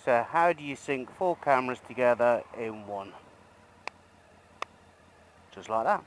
So how do you sync 4 cameras together in one? Just like that.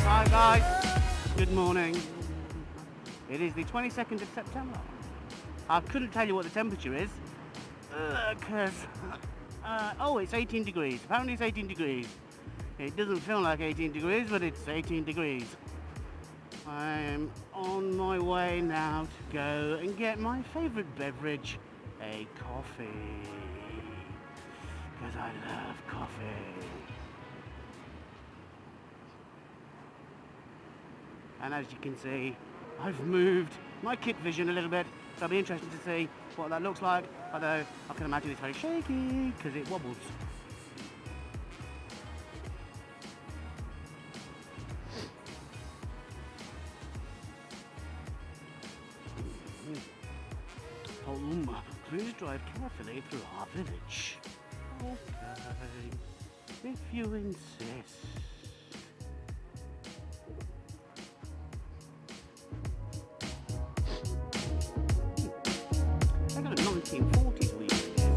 Hi guys, good morning. It is the 22nd of September. I couldn't tell you what the temperature is because oh, it's 18 degrees. Apparently it's 18 degrees. It doesn't feel like 18 degrees, but it's 18 degrees. I'm on my way now to go and get my favourite beverage, a coffee, because I love coffee. And as you can see, I've moved my kit vision a little bit, so it'll be interesting to see what that looks like, although I can imagine it's very shaky because it wobbles. Home, please drive carefully through our village. Okay, if you insist. I got a 1940s wheel here.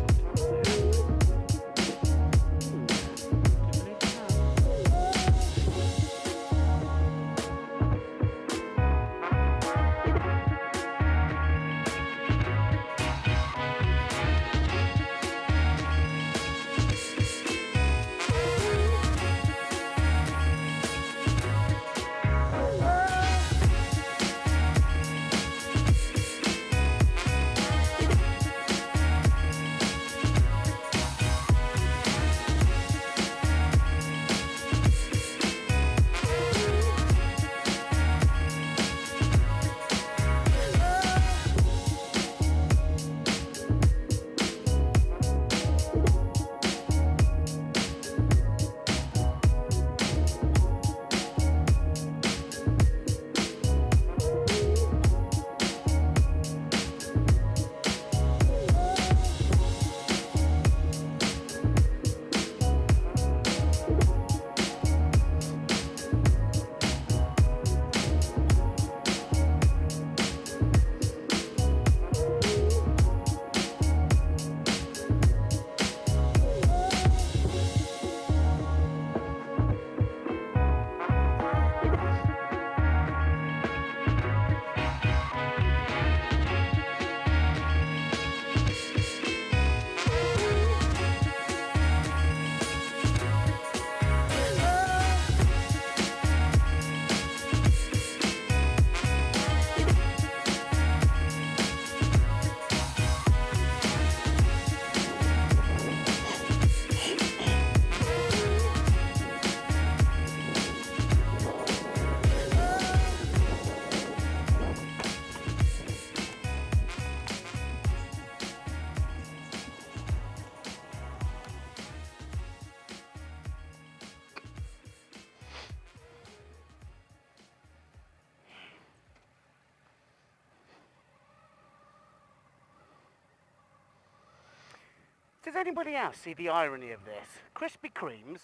Does anybody else see the irony of this? Krispy Kremes,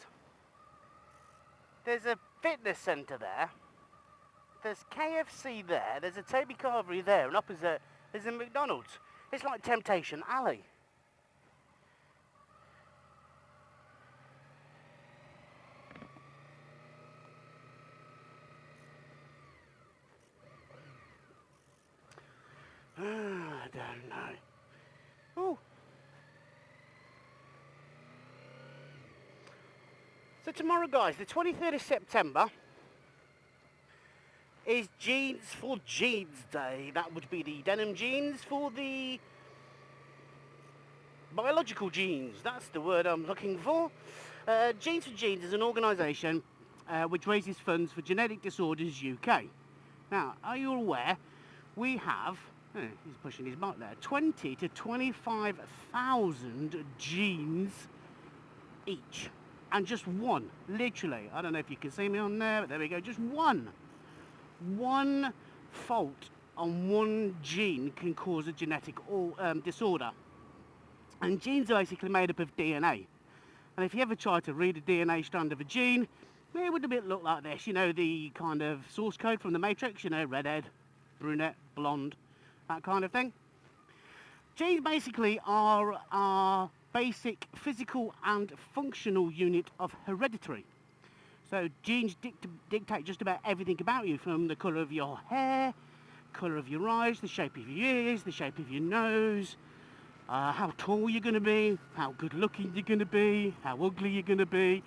there's a fitness centre there, there's KFC there, there's a Toby Carvery there, and opposite there's a McDonald's. It's like Temptation Alley. I don't know. Ooh. So tomorrow, guys, the 23rd of September, is Jeans for Jeans Day. That would be the denim jeans for the Biological genes, that's the word I'm looking for. Genes for Genes is an organisation which raises funds for Genetic Disorders UK. Now, are you aware we have, he's pushing his mic there, 20 to 25,000 genes each. And just one, literally, I don't know if you can see me on there, but there we go, just one fault on one gene can cause a genetic disorder. And genes are basically made up of DNA. And if you ever try to read a DNA strand of a gene, it would a bit look like this, you know, the kind of source code from the Matrix, you know, redhead, brunette, blonde, that kind of thing. Genes basically are our basic physical and functional unit of heredity. So genes dictate just about everything about you, from the colour of your hair, colour of your eyes, the shape of your ears, the shape of your nose, how tall you're going to be, how good looking you're going to be, how ugly you're going to be,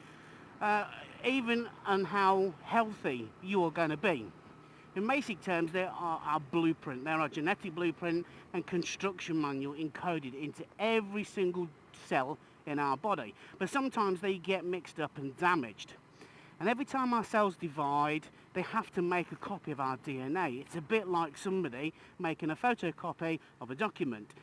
even and how healthy you are going to be. In basic terms, they are our blueprint. They're our genetic blueprint and construction manual encoded into every single cell in our body. But sometimes they get mixed up and damaged. And every time our cells divide, they have to make a copy of our DNA. It's a bit like somebody making a photocopy of a document.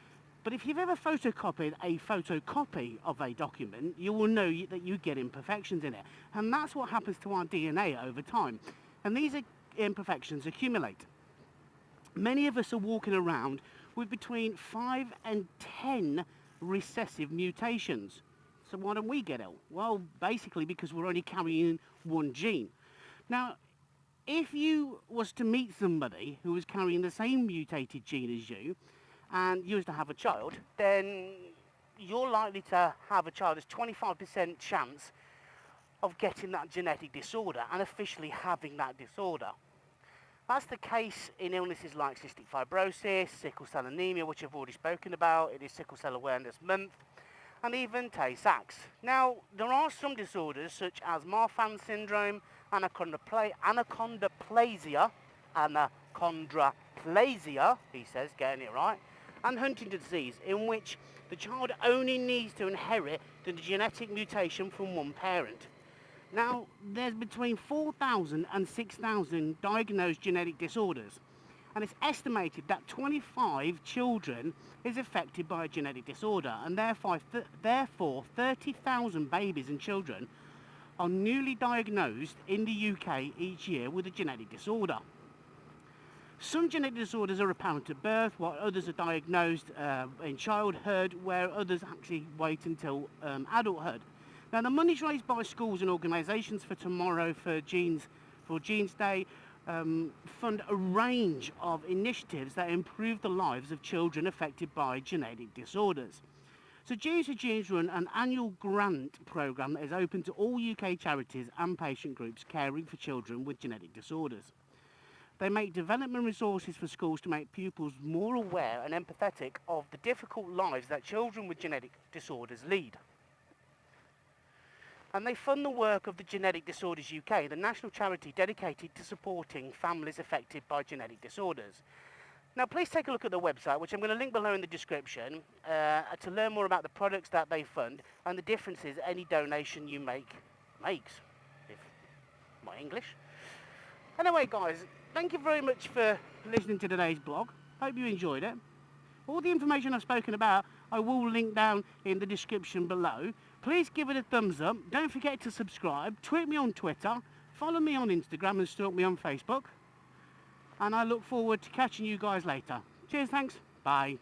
But if you've ever photocopied a photocopy of a document, you will know that you get imperfections in it. And that's what happens to our DNA over time. And these imperfections accumulate. Many of us are walking around with between 5 and 10 recessive mutations. So why don't we get ill? Well, basically because we're only carrying one gene. Now, if you was to meet somebody who was carrying the same mutated gene as you, and you was to have a child, then you're likely to have a child. There's 25% chance of getting that genetic disorder and officially having that disorder. That's the case in illnesses like cystic fibrosis, sickle cell anemia, which I've already spoken about. It is Sickle Cell Awareness Month, and even Tay-Sachs. Now, there are some disorders such as Marfan syndrome, anacondaplasia, he says, getting it right, and Huntington's disease, in which the child only needs to inherit the genetic mutation from one parent. Now, there's between 4,000 and 6,000 diagnosed genetic disorders, and it's estimated that 25 children is affected by a genetic disorder, and therefore 30,000 babies and children are newly diagnosed in the UK each year with a genetic disorder. Some genetic disorders are apparent at birth, while others are diagnosed in childhood, where others actually wait until adulthood. Now, the money's raised by schools and organisations for tomorrow for Genes Day fund a range of initiatives that improve the lives of children affected by genetic disorders. So Genes for Genes run an annual grant programme that is open to all UK charities and patient groups caring for children with genetic disorders. They make development resources for schools to make pupils more aware and empathetic of the difficult lives that children with genetic disorders lead. And they fund the work of the Genetic Disorders UK, the national charity dedicated to supporting families affected by genetic disorders. Now, please take a look at the website, which I'm going to link below in the description, to learn more about the products that they fund and the differences any donation you makes, if my English. Anyway, guys, thank you very much for listening to today's blog. Hope you enjoyed it. All the information I've spoken about, I will link down in the description below. Please give it a thumbs up. Don't forget to subscribe. Tweet me on Twitter. Follow me on Instagram and stalk me on Facebook. And I look forward to catching you guys later. Cheers, thanks. Bye.